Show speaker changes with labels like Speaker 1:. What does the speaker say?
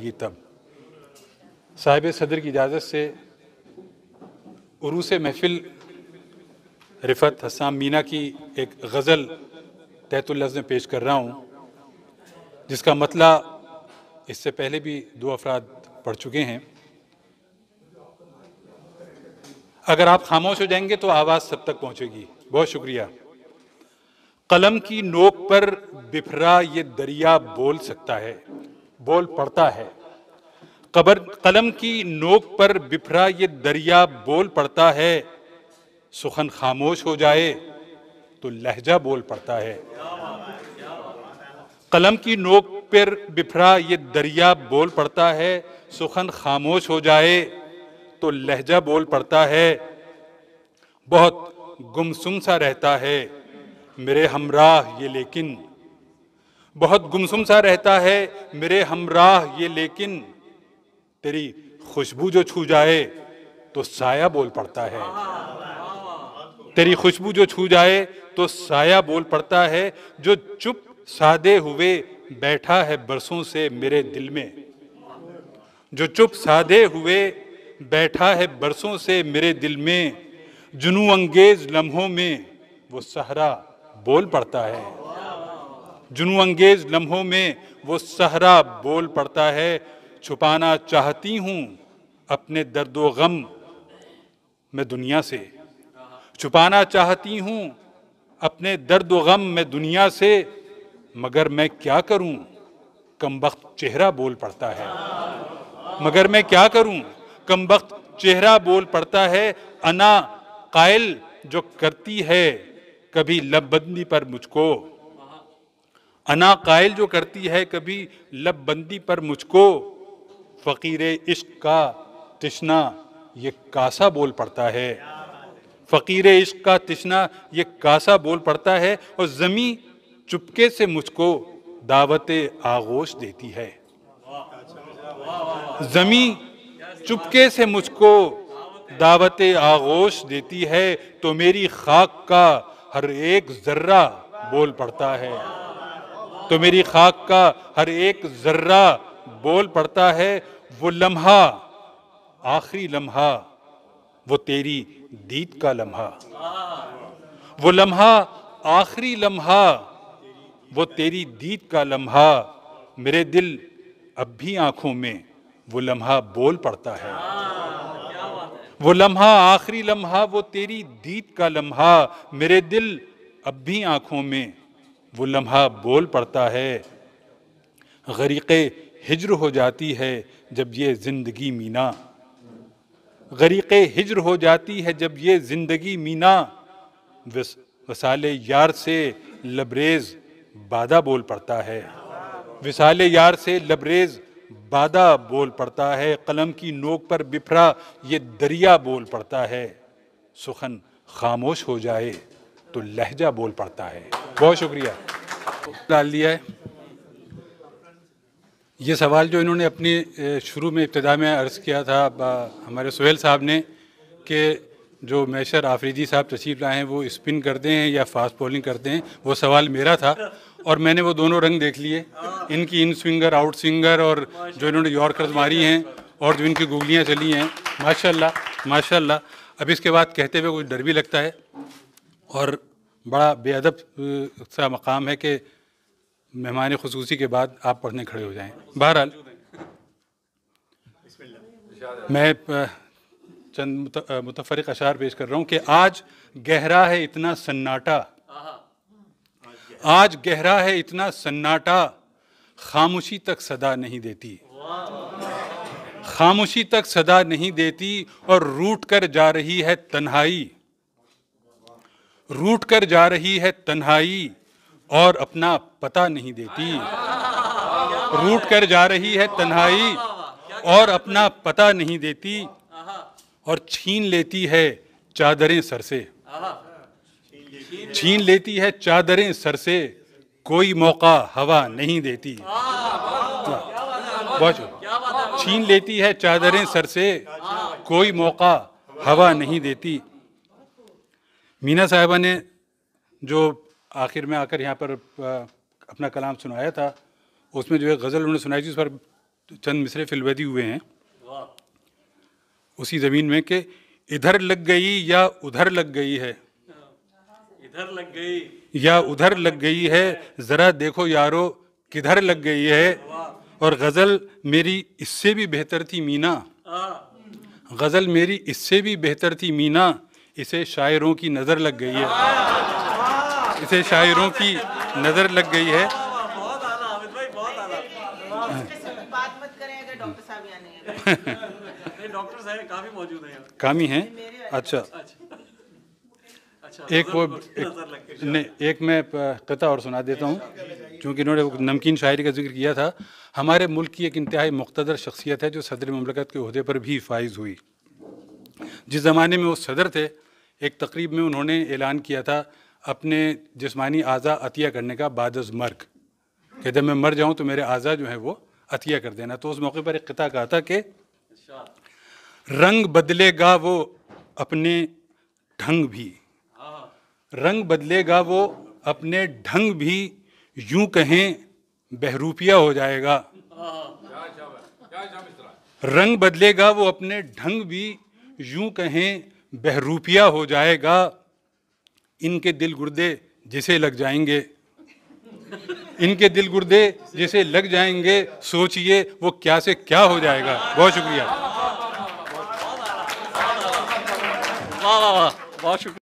Speaker 1: लगी तब। साहिब सदर की इजाज़त से उरूस महफिल रिफ़त हस्साम मीना की एक गज़ल तहतुल लफ्ज़ में पेश कर रहा हूँ, जिसका मतला इससे पहले भी दो अफराद पढ़ चुके हैं। अगर आप खामोश हो जाएंगे तो आवाज़ सब तक पहुँचेगी। बहुत शुक्रिया। कलम की नोक पर बिफरा ये दरिया बोल सकता है, बोल पड़ता है। कलम की नोक पर बिफरा ये दरिया बोल पड़ता है। सुखन खामोश हो जाए तो लहजा बोल पड़ता है। कलम की नोक पर बिफरा ये दरिया बोल पड़ता है। सुखन खामोश हो जाए तो लहजा बोल पड़ता है। बहुत गुमसुम सा रहता है मेरे हमराह ये लेकिन, बहुत गुमसुम सा रहता है मेरे हमराह ये लेकिन, तेरी खुशबू जो छू जाए तो साया बोल पड़ता है। तेरी खुशबू जो छू जाए तो साया बोल पड़ता है। जो चुप सादे हुए बैठा है बरसों से मेरे दिल में, जो चुप सादे हुए बैठा है बरसों से मेरे दिल में, जुनू अंगेज लम्हों में वो सहरा बोल पड़ता है। जुनू अंगेज लम्हों में वो सहरा बोल पड़ता है। छुपाना चाहती हूँ अपने दर्दो गम मैं दुनिया से, छुपाना चाहती हूँ अपने दर्दो गम मैं दुनिया से, मगर मैं क्या करूँ कमबख्त चेहरा बोल पड़ता है। मगर मैं क्या करूँ कमबख्त चेहरा बोल पड़ता है। अना कायल जो करती है कभी लबबंदी पर मुझको, अना कायल जो करती है कभी लबबंदी पर मुझको, फ़कीरे इश्क का तिश्ना ये कासा बोल पड़ता है। फ़कीरे इश्क का तिश्ना ये कासा बोल पड़ता है। और ज़मी चुपके से मुझको दावते आगोश देती है। ज़मी चुपके से मुझको दावते आगोश देती है। तो मेरी खाक का हर एक ज़र्रा बोल पड़ता है। तो मेरी खाक का हर एक ज़र्रा बोल पड़ता है। वो लम्हा आखिरी लम्हा वो तेरी दीद का लम्हा, वो लम्हा आखिरी लम्हा वो तेरी दीद का लम्हा, मेरे दिल अब भी आंखों में वो लम्हा बोल पड़ता है। वो लम्हा आखिरी लम्हा वो तेरी दीद का लम्हा, मेरे दिल अब भी आंखों में वो लम्हा बोल पड़ता है। गरीक़े हिज्र हो जाती है जब ये ज़िंदगी मीना, गरीक़े हिज्र हो जाती है जब ये ज़िंदगी मीना, वसाले यार से लबरेज़ बादा बोल पड़ता है। विसाले यार से लबरेज़ बादा बोल पड़ता है। कलम की नोक पर बिफरा ये दरिया बोल पड़ता है। सुखन खामोश हो जाए तो लहजा बोल पड़ता है। बहुत शुक्रिया। डाल दिया है ये सवाल जो इन्होंने अपनी शुरू में इब्तिदा में अर्ज़ किया था हमारे सुहेल साहब ने कि जो मैशर आफरीदी साहब तशरीफ़ लाए हैं वो स्पिन करते हैं या फास्ट बॉलिंग करते हैं, वो सवाल मेरा था और मैंने वो दोनों रंग देख लिए, इनकी इन स्विंगर आउट स्विंगर और जो इन्होंने यॉर्कर्स मारी हैं और जो इनकी गुगलियाँ चली हैं, माशाल्लाह माशाल्लाह। अब इसके बाद कहते हुए कुछ डर भी लगता है और बड़ा बेअदब सा मकाम है कि मेहमान खुसूसी के बाद आप पढ़ने खड़े हो जाएं। बहरहाल मैं चंद मुतफरिक अशार पेश कर रहा हूँ कि आज गहरा है इतना सन्नाटा, आज गहरा है इतना सन्नाटा, खामोशी तक सदा नहीं देती, खामोशी तक सदा नहीं देती और रूठ कर जा रही है तन्हाई, रूठ कर जा रही है तन्हाई और अपना पता नहीं देती, रूठ कर जा रही है तन्हाई और अपना पता नहीं देती और छीन लेती है चादरें सर से, छीन लेती है चादरें सर से, कोई मौका हवा नहीं देती। बहुत छीन लेती है चादरें सर से, कोई मौका हवा नहीं देती। मीना साहिबा ने जो आखिर में आकर यहाँ पर अपना कलाम सुनाया था, उसमें जो एक गज़ल उन्होंने सुनाई थी उस पर चंद मिसरे फिलवदी हुए हैं उसी ज़मीन में कि इधर लग गई या उधर लग गई है,
Speaker 2: इधर लग गई
Speaker 1: या उधर लग गई है, ज़रा देखो यारो किधर लग गई है। और गज़ल मेरी इससे भी बेहतर थी मीना, गज़ल मेरी इससे भी बेहतर थी मीना, इसे शायरों की नज़र लग गई है, इसे शायरों की नज़र लग गई है।
Speaker 2: बहुत आला हामिद भाई, बहुत आला।
Speaker 3: बात मत करें अगर डॉक्टर साहब यहाँ नहीं है।
Speaker 2: नहीं, डॉक्टर साहब काफी मौजूद हैं यहाँ।
Speaker 1: कामी हैं। अच्छा
Speaker 2: अच्छा,
Speaker 1: एक वो
Speaker 2: नजर लग गई।
Speaker 1: नहीं, एक मैं कता और सुना देता हूँ, क्योंकि इन्होंने वो नमकीन शायरी का जिक्र किया था। हमारे मुल्क की एक इंतहाई मुक़्तदर शख्सियत है जो सदर ममलकत के ओहदे पर भी फाइज हुई। जिस ज़माने में वो सदर थे, एक तकरीब में उन्होंने ऐलान किया था अपने जिस्मानी आज़ा अतिया करने का बादज़ मर्ग, कि जब मैं मर जाऊँ तो मेरे आज़ा जो हैं वो अतिया कर देना। तो उस मौके पर एक क़िता कहा था कि रंग बदलेगा वो अपने ढंग भी, रंग बदलेगा वो अपने ढंग भी, यूं कहें बहरूपिया हो जाएगा। रंग बदलेगा वो अपने ढंग भी, यूं कहें बहरूपिया हो जाएगा। इनके दिल गुर्दे जिसे लग जाएंगे, इनके दिल गुर्दे जिसे लग जाएंगे, सोचिए वो क्या से क्या हो जाएगा। बहुत शुक्रिया।
Speaker 2: वाह वाह वाह, बहुत शुक्रिया।